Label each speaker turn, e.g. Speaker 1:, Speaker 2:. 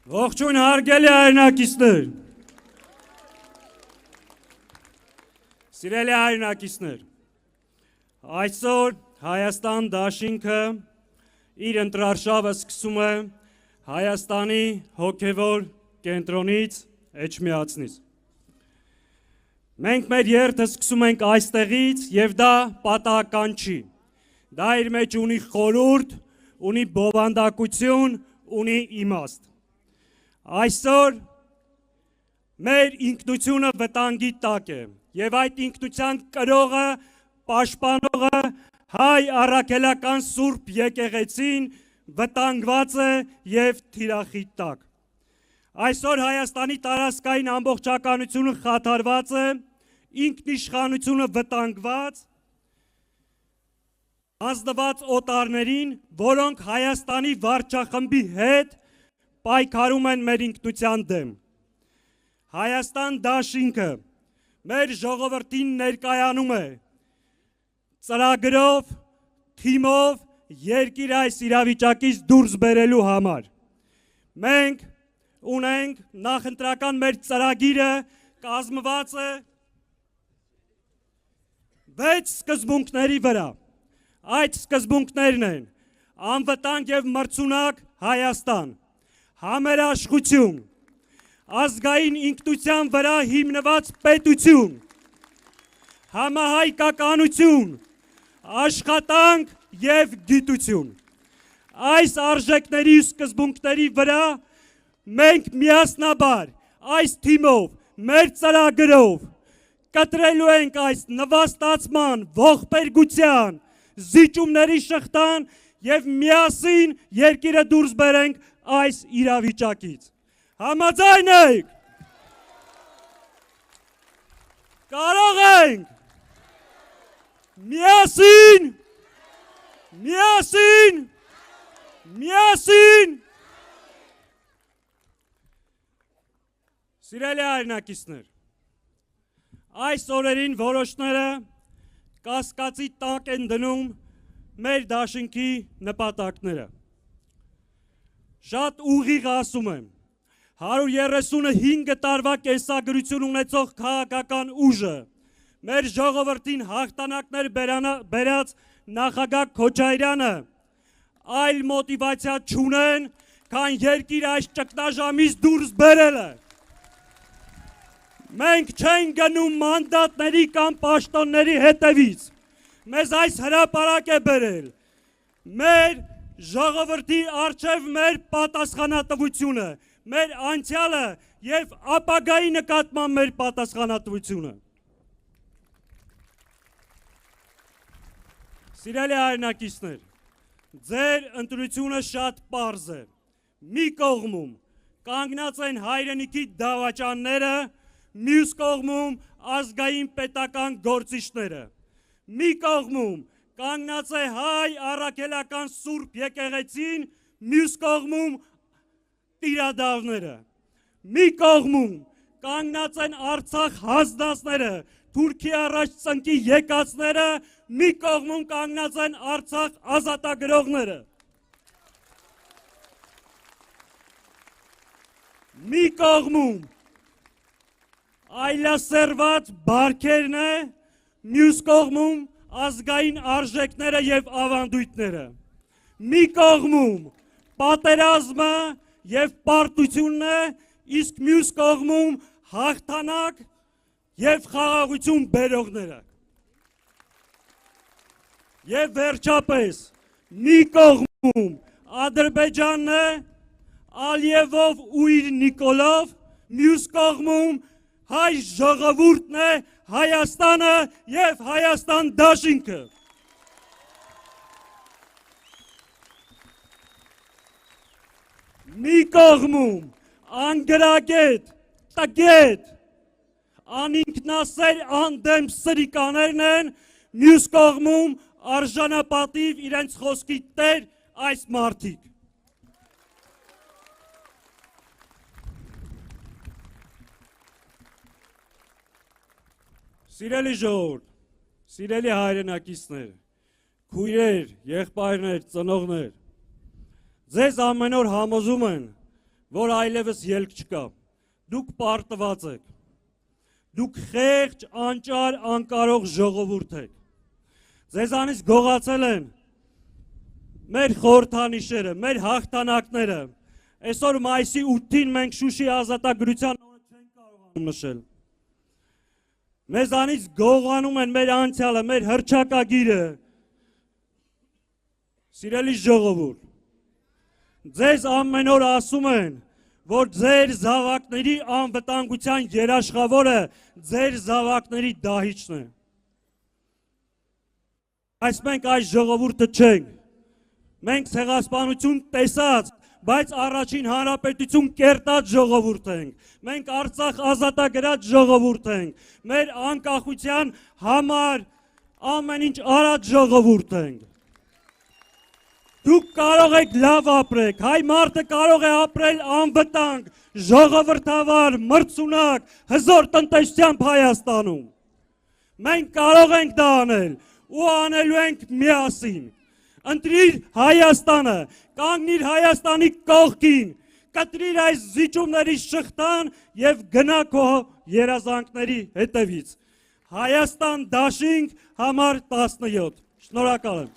Speaker 1: Ողջույն հարգելի հայրենակիցներ, սիրելի հայրենակիցներ, այսօր Հայաստան դաշինքը իր ընտրարշավը սկսում է Հայաստանի հոգևոր կենտրոնից Էջմիածնից։ Մենք մեր երթը սկսում ենք այստեղից և դա պատահական չի, դա իր մեջ ունի խորհուրդ, ունի բովանդակություն, ունի իմաստ։ Այսօր մեր ինքնությունը վտանգի տակ է և այդ ինքնության կրողը, պաշտպանողը հայ առաքելական Սուրբ եկեղեցին վտանգված է և թիրախի տակ։ Այսօր Հայաստանի տարածքային ամբողջականությունը խաթարված է, ինքնիշխանությունը վտանգված, ազդված օտարներին, որոնք Հայաստանի վարչախմբի հետ պայքարում են մեր ինքնության դեմ։ Հայաստան դաշինքը մեր ժողովրդին ներկայանում է ծրագրով, թիմով երկիր այս իրավիճակից դուրս բերելու համար։ Մենք ունենք նախընտրական մեր ծրագիրը կազմված է 6 սկզբունքների վրա։ Այդ սկզբունքներն են անվտանգ և մրցունակ Հայաստան, համերաշխություն, ազգային ինքնության վրա հիմնված պետություն, համահայկականություն, աշխատանք և գիտություն։ Այս արժեքների ու սկզբունքների վրա մենք միասնաբար այս թիմով, մեր ծրագրով կտրելու ենք այս նվաստացման, ողբերգության, զիջումների շղթան և միասին երկիրը դուրս բերենք այս իրավիճակից։ Համաձայն եք։ Կարող ենք։ Միասին։ Միասին։ Միասին։ Սիրելի հայրենակիցներ, այս օրերին որոշները կասկածի տակ են դնում մեր դաշինքի նպատակները։ Շատ ուղիղ ասում եմ, 135 տարվա կենսագրություն ունեցող քաղաքական ուժը, մեր ժողովրդին հաղթանակներ բերած նախագահ Քոչարյանը այլ մոտիվացիա չունեն, քան երկիր այս ճգնաժամից դուրս բերելը։ Մենք չենք գնում մանդատների կամ պաշտոնների հետևից, մեզ այս հրապարակ է բերել, մեր ժողովրդի առջև մեր պատասխանատվությունը, մեր անցյալը և ապագայի նկատմամբ մեր պատասխանատվությունը։ Սիրելի հայրենակիցներ, ձեր ընտրությունը շատ պարզ է, մի կողմում կանգնած են հայրենիքի դավաճանները, մյուս կողմում ազգային պետական գործիչները, մի կողմում կանգնած է հայ առաքելական Սուրբ եկեղեցին, մյուս կողմում տիրադավները, մի կողմում կանգնած են Արցախ հանձնածները, Թուրքի առաջ ծնկի եկածները, մի կողմում կանգնած են Արցախ ազատագրողները։ Մի կողմում այլասերված բարքերն է, մյուս կողմում ազգային արժեքները և ավանդույթները, մի կողմում պատերազմը և պարտությունն է, իսկ մյուս կողմում հաղթանակ և խաղաղություն բերողները։ Եվ վերջապես, մի կողմում Ադրբեջանն է, Ալիևով ու իր Նիկոլով, մյուս կողմում հայ ժողովուրդն է, Հայաստանը և Հայաստան դաշինքը։ Մի կողմում անգրագետ, տգետ, անինքնասեր անդեմ սրիկաներն են, մյուս կողմում արժանապատիվ իրենց խոսքի տեր այս մարդիկ։ Սիրելի ժողովուրդ, սիրելի հայրենակիցներ, քույրեր, եղբայրներ, ծնողներ, ձեզ ամեն օր համոզում են, որ այլևս ելք չկա։ Դուք պարտված եք։ Դուք խեղճ, անճար, անկարող ժողովուրդ եք։ Ձեզանից գողացել են մեր խորհրդանիշերը, մեր հաղթանակները։ Այսօր մայիսի 8-ին մենք Շուշի ազատագրության օրը չենք կարողանում նշել։ Մեզանից գողանում են մեր անցյալը, մեր հռչակագիրը։ Սիրելի ժողովուրդ, ձեզ ամեն օր ասում են, որ ձեր զավակների անվտանգության երաշխավորը ձեր զավակների դահիճն է։ Այս մենք այս ժողովուրդը չենք։ Մենք ցեղասպանություն տեսած, բայց առաջին հանրապետություն կերտած ժողովուրդ ենք։ Մենք Արցախ ազատագրած ժողովուրդ ենք։ Մեր անկախության համար ամեն ինչ արած ժողովուրդ ենք։ Դուք կարող եք լավ ապրեք, հայ մարդը կարող է ապրել անվտանգ, ժողովրդավար, մրցունակ, հզոր տնտեսությամբ Հայաստանում։ Մենք կարող ենք դա անել ու անելու ենք միասին։ Ընտրիր Հայաստանը, կանգնիր Հայաստանի կողքին, կտրիր այս զիջումների շղթան և գնա քո երազանքների հետևից։ Հայաստան դաշինք համար 17։ Շնորհակալ եմ։